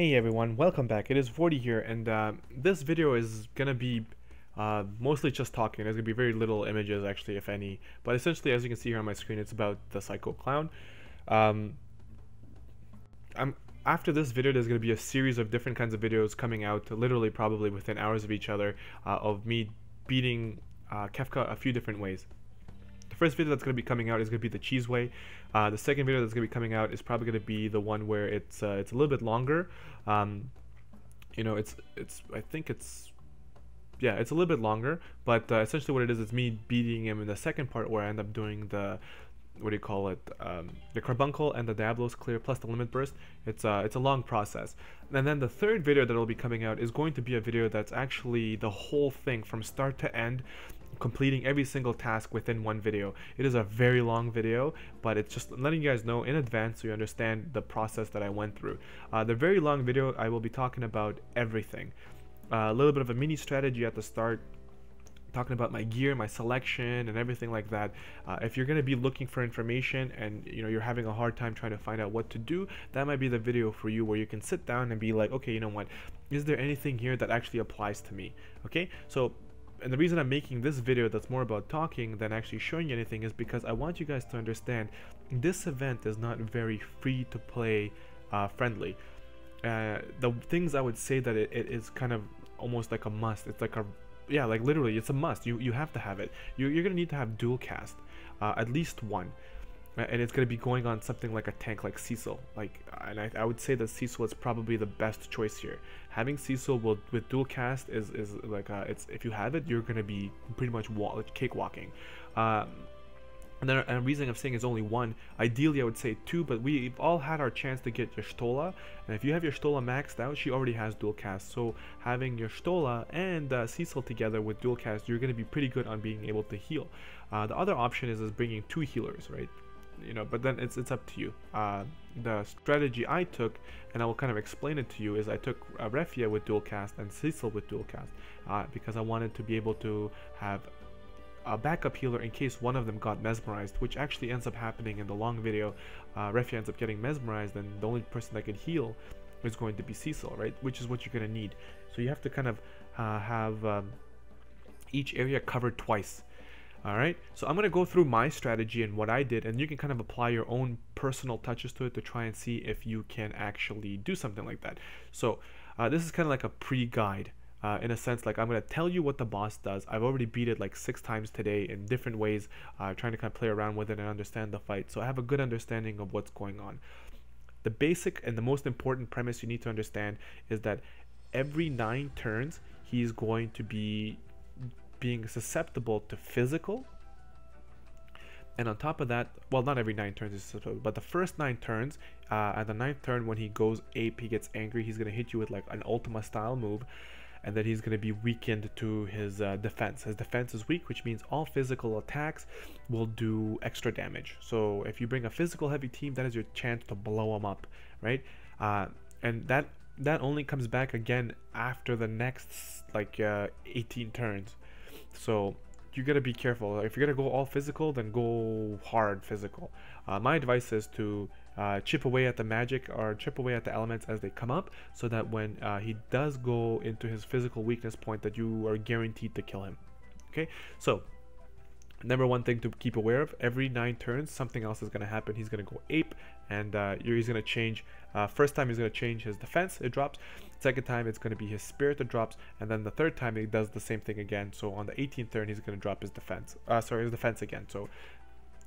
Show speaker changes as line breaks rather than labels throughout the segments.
Hey everyone, welcome back. It is Vortie here, and this video is gonna be mostly just talking. There's gonna be very little images, actually, if any. But essentially, as you can see here on my screen, it's about the Psycho Clown. Um, After this video, there's gonna be a series of different kinds of videos coming out, literally probably within hours of each other, of me beating Kefka a few different ways. The first video that's going to be coming out is going to be the cheese way. The second video that's going to be coming out is probably going to be the one where it's a little bit longer. You know, I think it's yeah, it's a little bit longer, but essentially what it is me beating him in the second part where I end up doing the what do you call it, the carbuncle and the Diablo's clear plus the limit burst. It's a long process. And then the third video that will be coming out is going to be a video that's actually the whole thing from start to end, completing every single task within one video. It is a very long video, but it's just letting you guys know in advance so you understand the process that I went through. The very long video, I will be talking about everything. A little bit of a mini strategy at the start, talking about my gear, my selection, and everything like that. If you're going to be looking for information and you're having a hard time trying to find out what to do, that might be the video for you, where you can sit down and be like, okay, you know what, is there anything here that actually applies to me? Okay, so and the reason I'm making this video that's more about talking than actually showing you anything is because I want you guys to understand this event is not very free to play friendly. The things I would say that it is kind of almost like a must. It's like like literally it's a must. You have to have it. You're gonna need to have dual cast, at least one. And it's going to be going on something like a tank like Cecil. And I would say that Cecil is probably the best choice here. Having Cecil with dual cast is like it's, if you have it, you're going to be pretty much cakewalking. And then a reason I'm saying is only one. Ideally, I would say two, but we've all had our chance to get your Stola. And if you have your Stola maxed out, she already has dual cast. So having your Stola and Cecil together with dual cast, you're going to be pretty good on being able to heal. The other option is bringing two healers, right? But then it's up to you. The strategy I took, and I will kind of explain it to you, is I took Refia with dual cast and Cecil with dual cast, because I wanted to be able to have a backup healer in case one of them got mesmerized, which actually ends up happening in the long video. Refia ends up getting mesmerized, and the only person that can heal is going to be Cecil, right? Which is what you're going to need. So you have to kind of have each area covered twice. Alright, so I'm going to go through my strategy and what I did, and you can kind of apply your own personal touches to it to try and see if you can actually do something like that. So this is kind of like a pre-guide, in a sense. Like, I'm going to tell you what the boss does. I've already beat it like 6 times today in different ways, trying to kind of play around with it and understand the fight, so I have a good understanding of what's going on. The basic and the most important premise you need to understand is that every 9 turns he's going to be being susceptible to physical, and on top of that, well, not every 9 turns is susceptible, but the first 9 turns, at the 9th turn when he goes ape, he gets angry, he's going to hit you with like an Ultima style move, and then he's going to be weakened to his defense. His defense is weak, which means all physical attacks will do extra damage. So if you bring a physical heavy team, that is your chance to blow them up, right? And that only comes back again after the next 18 turns. So you gotta be careful. If you're gonna go all physical, then go hard physical. My advice is to chip away at the magic or chip away at the elements as they come up, so that when he does go into his physical weakness point, that you are guaranteed to kill him. Okay, so number one thing to keep aware of: every 9 turns something else is going to happen. He's going to go ape, and he's going to change. First time he's going to change his defense, it drops. Second time it's going to be his spirit that drops, and then the third time he does the same thing again. So on the 18th turn he's going to drop his defense, his defense again. So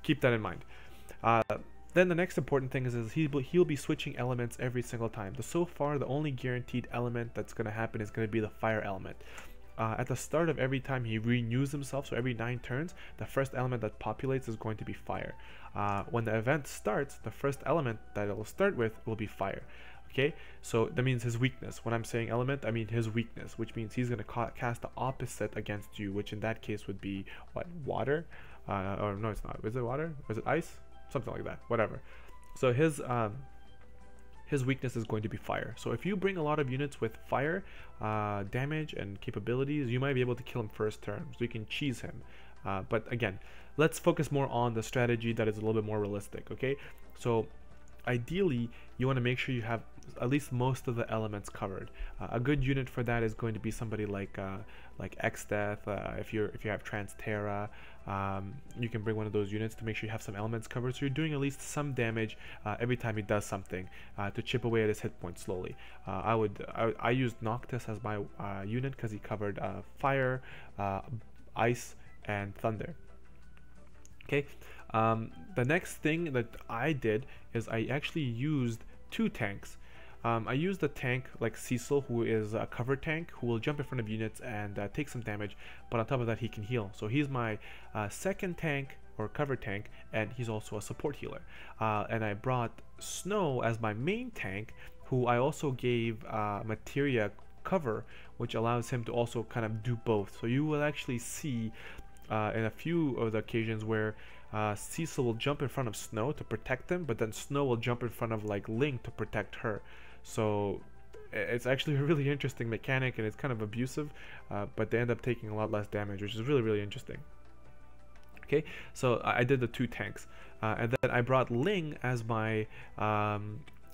keep that in mind. Then the next important thing is he'll be switching elements every single time. So far the only guaranteed element that's going to happen is going to be the fire element. At the start of every time he renews himself, so every 9 turns, the first element that populates is going to be fire. When the event starts, the first element that it will start with will be fire. Okay, so that means his weakness. When I'm saying element, I mean his weakness, which means he's going to cast the opposite against you, which in that case would be what, water? Or no, it's not. Is it water? Or is it ice? Something like that. Whatever. So his weakness is going to be fire. So if you bring a lot of units with fire damage and capabilities, you might be able to kill him first turn, so you can cheese him. But again, let's focus more on the strategy that is a little bit more realistic. Okay, so ideally you want to make sure you have at least most of the elements covered. A good unit for that is going to be somebody like X-Death. If you have Trans-Terra, you can bring one of those units to make sure you have some elements covered, so you're doing at least some damage every time he does something to chip away at his hit points slowly. I used Noctis as my unit because he covered fire, ice, and thunder. Okay, the next thing that I did is I actually used 2 tanks. I used a tank like Cecil, who is a cover tank, who will jump in front of units and take some damage, but on top of that he can heal. So he's my second tank, or cover tank, and he's also a support healer. And I brought Snow as my main tank, who I also gave Materia cover, which allows him to also kind of do both. So you will actually see in a few of the occasions where Cecil will jump in front of Snow to protect him, but then Snow will jump in front of like Link to protect her. So it's actually a really interesting mechanic, and it's kind of abusive, but they end up taking a lot less damage, which is really interesting. Okay, so I did the 2 tanks, and then I brought Ling as my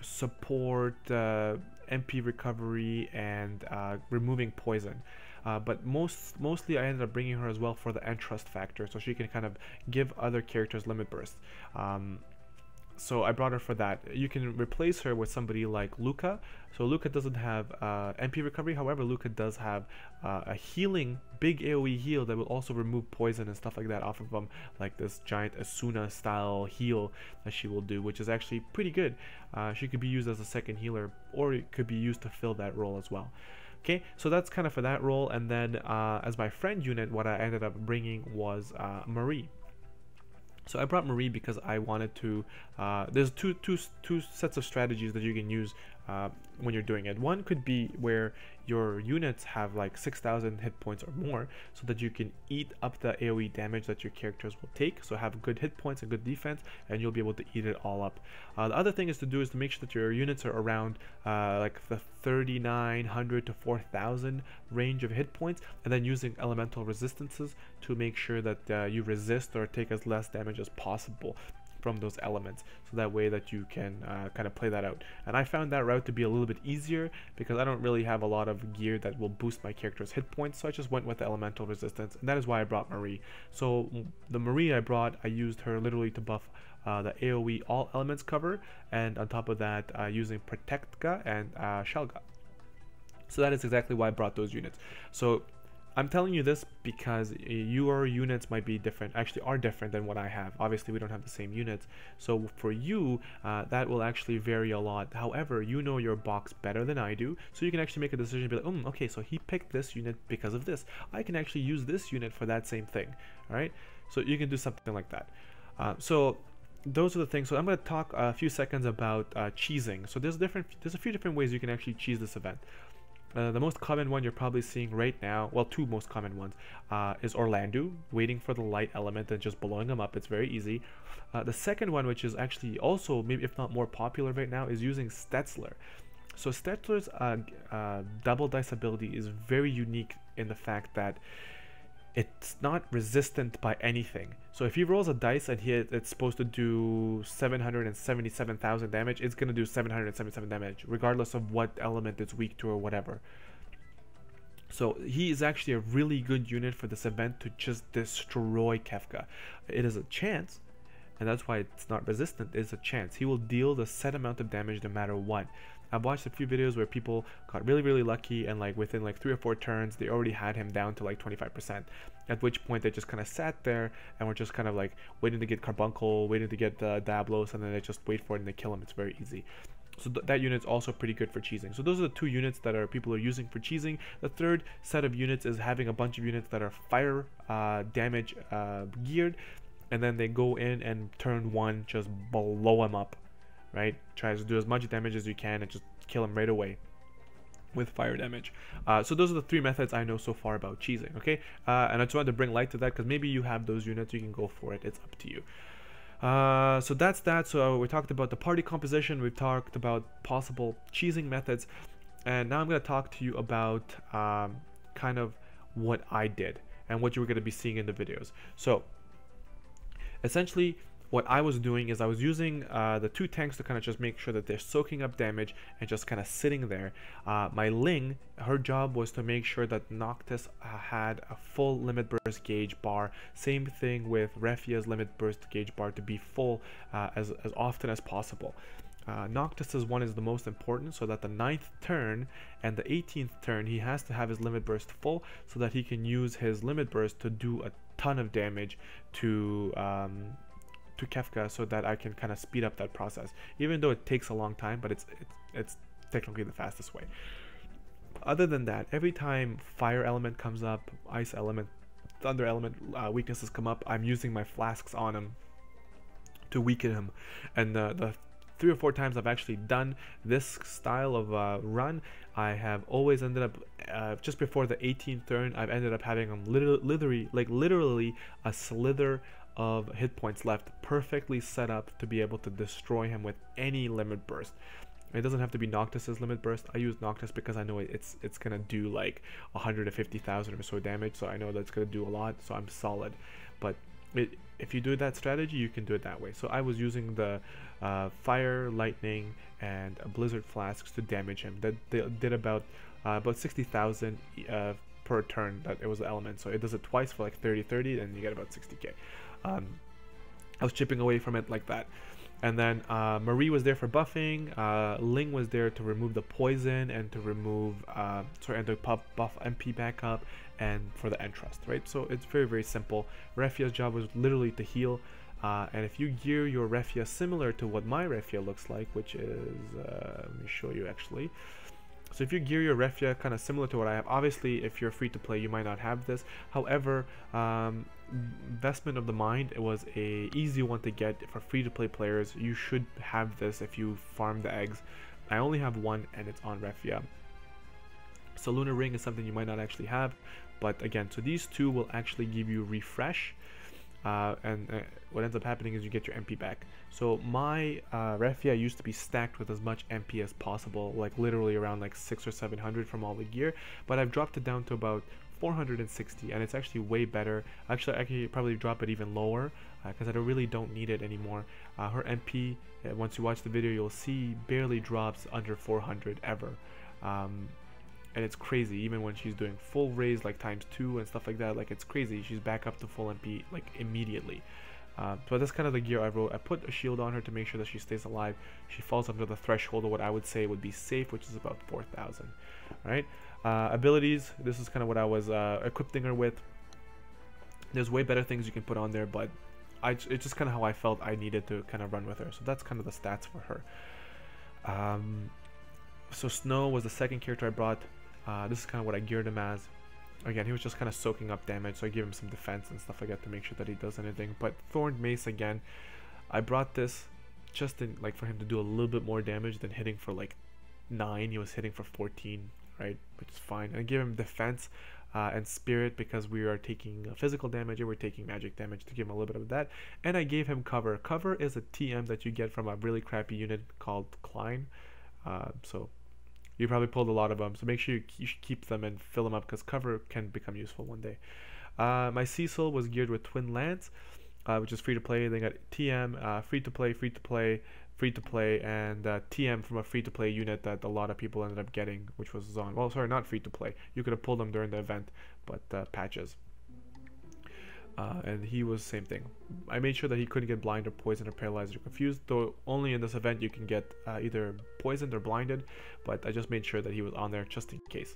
support, MP recovery, and removing poison. But mostly I ended up bringing her as well for the Entrust factor, so she can kind of give other characters limit bursts. So I brought her for that. You can replace her with somebody like Luca. So Luca doesn't have MP recovery, however Luca does have a healing, big AoE heal that will also remove poison and stuff like that off of them, like this giant Asuna style heal that she will do, which is actually pretty good. She could be used as a second healer, or it could be used to fill that role as well. Okay, so that's kind of for that role. And then as my friend unit, what I ended up bringing was Marie. So I brought Marie because I wanted to, there's two sets of strategies that you can use when you're doing it. One could be where your units have like 6,000 hit points or more, so that you can eat up the AoE damage that your characters will take, so have good hit points and good defense, and you'll be able to eat it all up. The other thing is to make sure that your units are around like the 3,900 to 4,000 range of hit points, and then using elemental resistances to make sure that you resist or take as less damage as possible from those elements, so that way that you can kind of play that out. And I found that route to be a little bit easier because I don't really have a lot of gear that will boost my character's hit points, so I just went with the elemental resistance, and that is why I brought Marie. So the Marie I brought, I used her literally to buff the AoE all elements cover, and on top of that using Protectka and Shelga. So that is exactly why I brought those units. So I'm telling you this because your units might be different, actually are different than what I have. Obviously we don't have the same units, so for you that will actually vary a lot. However, you know your box better than I do, so you can actually make a decision and be like, okay, so he picked this unit because of this, I can actually use this unit for that same thing. All right, so you can do something like that. So those are the things. So I'm going to talk a few seconds about cheesing. So there's a few different ways you can actually cheese this event. The most common one you're probably seeing right now, well, 2 most common ones, is Orlando, waiting for the light element and just blowing them up. It's very easy. The second one, which is actually also, maybe if not more popular right now, is using Stetzler. So Stetzler's double dice ability is very unique in the fact that it's not resistant by anything. So if he rolls a dice and it's supposed to do 777,000 damage, it's going to do 777 damage, regardless of what element it's weak to or whatever. So he is actually a really good unit for this event to just destroy Kefka. It is a chance, and that's why it's not resistant, it's a chance. He will deal the set amount of damage no matter what. I've watched a few videos where people got really lucky, and like within like 3 or 4 turns they already had him down to like 25%, at which point they just kind of sat there and were just kind of like waiting to get Carbuncle, waiting to get Dablos, and then they just wait for it and they kill him. It's very easy. So that unit's also pretty good for cheesing. So those are the 2 units that people are using for cheesing. The third set of units is having a bunch of units that are fire damage geared, and then they go in and turn 1 just blow them up. Right? Try to do as much damage as you can and just kill him right away with fire damage. So those are the 3 methods I know so far about cheesing, okay? And I just wanted to bring light to that because maybe you have those units, you can go for it, it's up to you. So that's that. So we talked about the party composition, we've talked about possible cheesing methods, and now I'm going to talk to you about kind of what I did and what you were going to be seeing in the videos. So essentially, what I was doing is I was using the 2 tanks to kind of just make sure that they're soaking up damage and just kind of sitting there. My Ling, her job was to make sure that Noctis had a full limit burst gauge bar. Same thing with Refia's limit burst gauge bar to be full as often as possible. Noctis's one is the most important, so that the 9th turn and the 18th turn he has to have his limit burst full so that he can use his limit burst to do a ton of damage to Kefka, so that I can kind of speed up that process, even though it takes a long time, but it's technically the fastest way. Other than that, every time fire element comes up, ice element, thunder element weaknesses come up, I'm using my flasks on him to weaken him. And the 3 or 4 times I've actually done this style of run, I have always ended up just before the 18th turn, I've ended up having him literally a slither of hit points left, perfectly set up to be able to destroy him with any limit burst. It doesn't have to be Noctis's limit burst. I use Noctis because I know it's gonna do like 150,000 or so damage, so I know that's gonna do a lot, so I'm solid. But if you do that strategy, you can do it that way. So I was using the fire, lightning, and blizzard flasks to damage him. That did about 60,000 per turn. That it was the element, so it does it twice for like 30, and you get about 60k. I was chipping away from it like that. And then Marie was there for buffing, Ling was there to remove the poison and to remove, and to buff MP back up and for the end trust, right? So it's very, very simple. Refia's job was literally to heal, and if you gear your Refia similar to what my Refia looks like, which is, let me show you actually. So if you gear your Refia kind of similar to what I have, obviously if you're free to play you might not have this. However, Investment of the Mind, it was a easy one to get for free to play players. You should have this if you farm the eggs. I only have one and it's on Refia. So Lunar Ring is something you might not actually have, but again, so these 2 will actually give you refresh. What ends up happening is you get your MP back. So my Refia used to be stacked with as much MP as possible, like literally around like 600 or 700 from all the gear, but I've dropped it down to about 460, and it's actually way better. Actually, I could probably drop it even lower because I really don't need it anymore. Her MP, once you watch the video, you'll see barely drops under 400 ever. And it's crazy, even when she's doing full raise like ×2 and stuff like that, like it's crazy. She's back up to full MP like immediately. So that's kind of the gear I wrote. I put a shield on her to make sure that she stays alive. She falls under the threshold of what I would say would be safe, which is about 4,000. Right? Abilities, this is kind of what I was equipping her with. There's way better things you can put on there, but it's just kind of how I felt I needed to kind of run with her. So that's kind of the stats for her. So Snow was the second character I brought. This is kind of what I geared him as. Again, he was just kind of soaking up damage, so I gave him some defense and stuff like that to make sure that he does anything. But Thorned Mace, again, I brought this just in, like, for him to do a little bit more damage than hitting for like 9. He was hitting for 14, right, which is fine. And I gave him defense and spirit because we are taking physical damage and we're taking magic damage, to give him a little bit of that. And I gave him cover. Cover is a TM that you get from a really crappy unit called Klein. So you probably pulled a lot of them, so make sure you keep them and fill them up, because cover can become useful one day. My Cecil was geared with Twin Lance, which is free to play. They got TM, free to play, and TM from a free to play unit that a lot of people ended up getting, which was Zon. Well, sorry, not free to play. You could have pulled them during the event, but patches. And he was same thing. I made sure that he couldn't get blind or poisoned or paralyzed or confused, though only in this event you can get either poisoned or blinded, but I just made sure that he was on there just in case.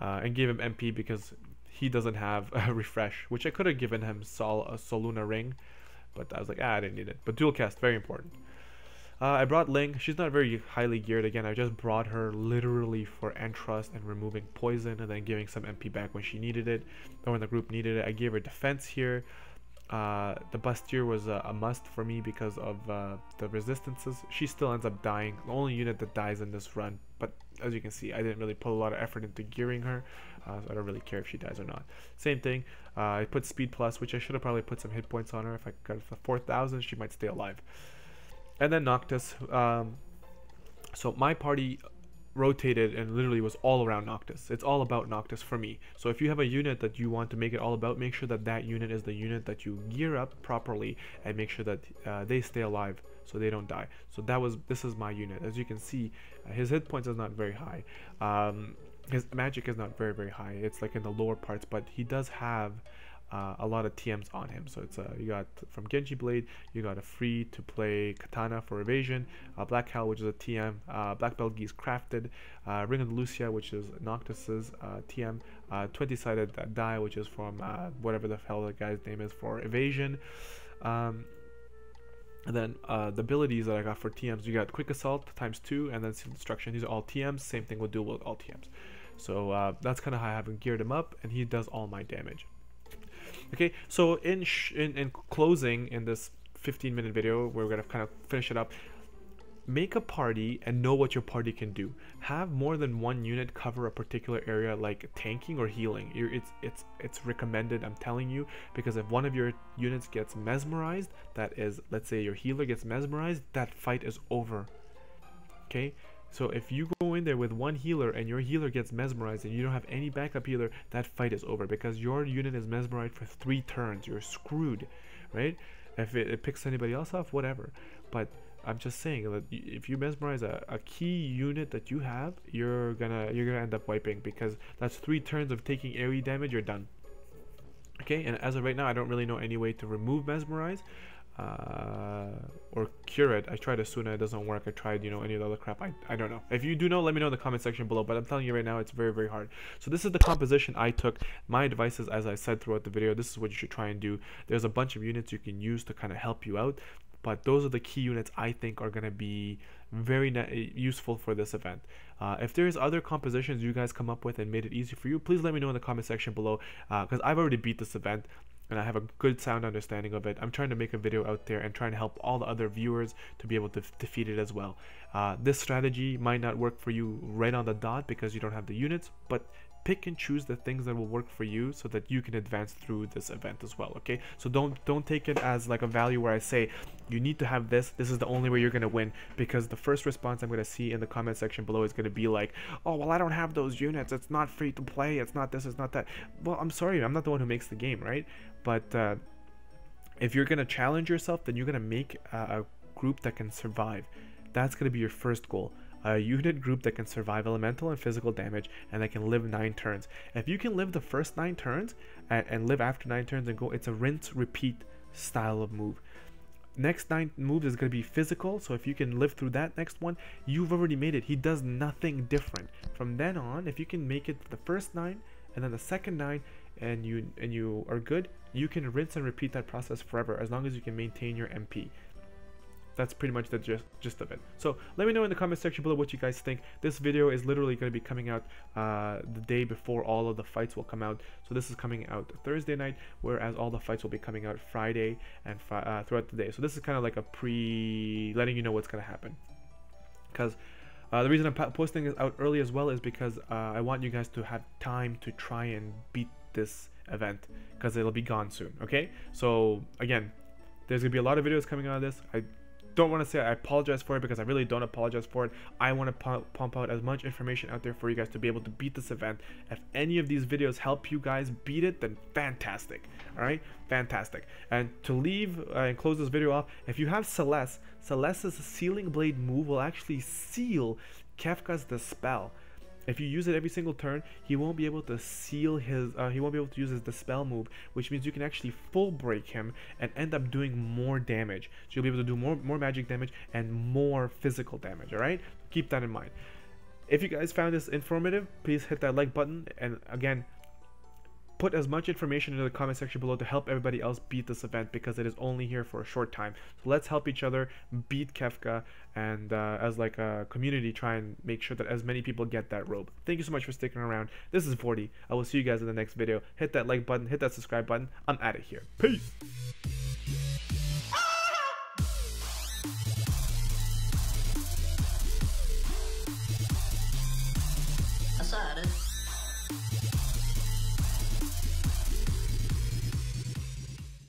And gave him MP because he doesn't have a refresh, which I could have given him Lunar Ring, but I was like, I didn't need it. But dual cast, very important. I brought Ling. She's not very highly geared. Again, I just brought her literally for Entrust and removing poison and then giving some MP back when she needed it, or when the group needed it. I gave her defense here. The Bustier was a must for me because of the resistances. She still ends up dying. The only unit that dies in this run, but as you can see, I didn't really put a lot of effort into gearing her, so I don't really care if she dies or not. Same thing, I put Speed Plus, which I should have probably put some hit points on her. If I got it for 4,000, she might stay alive. And then Noctis. So my party rotated and literally was all around Noctis. It's all about Noctis for me. So if you have a unit that you want to make it all about, make sure that that unit is the unit that you gear up properly and make sure that they stay alive so they don't die. So this is my unit. As you can see, his hit points is not very high. His magic is not very high. It's like in the lower parts, but he does have a lot of TMs on him. So it's you got from Genji Blade, you got a free to play Katana for evasion, Black Hell, which is a TM, Black Belgi's Crafted, Ring of the Lucia, which is Noctis's TM, 20-sided die, which is from whatever the hell the guy's name is for evasion. And then the abilities that I got for TMs, you got Quick Assault ×2 and then Seal Destruction. These are all TMs. Same thing will do with all TMs. So that's kind of how I have geared him up, and he does all my damage. Okay, so in closing, in this 15-minute video, we're gonna kind of finish it up. Make a party and know what your party can do. Have more than one unit cover a particular area, like tanking or healing. It's recommended, I'm telling you, because if one of your units gets mesmerized, that is, let's say your healer gets mesmerized, that fight is over. Okay, so if you go in there with one healer and your healer gets mesmerized and you don't have any backup healer, that fight is over because your unit is mesmerized for 3 turns. You're screwed, right? If it picks anybody else off, whatever. But I'm just saying that if you mesmerize a key unit that you have, you're gonna end up wiping, because that's 3 turns of taking AoE damage. You're done. Okay, and as of right now, I don't really know any way to remove mesmerize or cure it. I tried Asuna, it doesn't work. I tried, any of the other crap. I don't know. If you do know, let me know in the comment section below, but I'm telling you right now, it's very hard. So this is the composition I took. My advice is, as I said throughout the video, this is what you should try and do. There's a bunch of units you can use to kind of help you out, but those are the key units I think are going to be very useful for this event. If there's other compositions you guys come up with and made it easy for you, please let me know in the comment section below, because I've already beat this event and I have a good sound understanding of it. I'm trying to make a video out there and trying to help all the other viewers to be able to defeat it as well. This strategy might not work for you right on the dot because you don't have the units, but pick and choose the things that will work for you so that you can advance through this event as well. Okay, so don't take it as like a value where I say you need to have this is the only way you're gonna win, because the first response I'm gonna see in the comment section below is gonna be like, oh well, I don't have those units, it's not free to play, it's not this, it's not that. Well, I'm sorry, I'm not the one who makes the game, right? But if you're gonna challenge yourself, then you're gonna make a group that can survive. That's gonna be your first goal. A unit group that can survive elemental and physical damage and that can live 9 turns. If you can live the first 9 turns and live after 9 turns and go, it's a rinse repeat style of move. Next 9 moves is going to be physical, so if you can live through that next one, you've already made it. He does nothing different. From then on, if you can make it the first 9 and then the second 9 and you are good, you can rinse and repeat that process forever as long as you can maintain your MP. That's pretty much the gist of it. So let me know in the comment section below what you guys think. This video is literally going to be coming out the day before all of the fights will come out. So this is coming out Thursday night, whereas all the fights will be coming out Friday and throughout the day. So this is kind of like a letting you know what's going to happen. Because the reason I'm posting this out early as well is because I want you guys to have time to try and beat this event, because it'll be gone soon. Okay, so again, there's gonna be a lot of videos coming out of this. I don't want to say I apologize for it, because I really don't apologize for it. I want to pump out as much information out there for you guys to be able to beat this event. If any of these videos help you guys beat it, then fantastic. All right, fantastic. And to leave and close this video off, if you have Celeste's Sealing Blade move will actually seal Kefka's Dispel. If you use it every single turn, he won't be able to seal his, he won't be able to use his Dispel move, which means you can actually full break him and end up doing more damage. So you'll be able to do more magic damage and more physical damage, alright? Keep that in mind. If you guys found this informative, please hit that like button, and again, put as much information in the comment section below to help everybody else beat this event, because it is only here for a short time. So let's help each other beat Kefka, and as like a community, try and make sure that as many people get that robe. Thank you so much for sticking around. This is Vortie. I will see you guys in the next video. Hit that like button, hit that subscribe button. I'm out of here. Peace.
I saw it.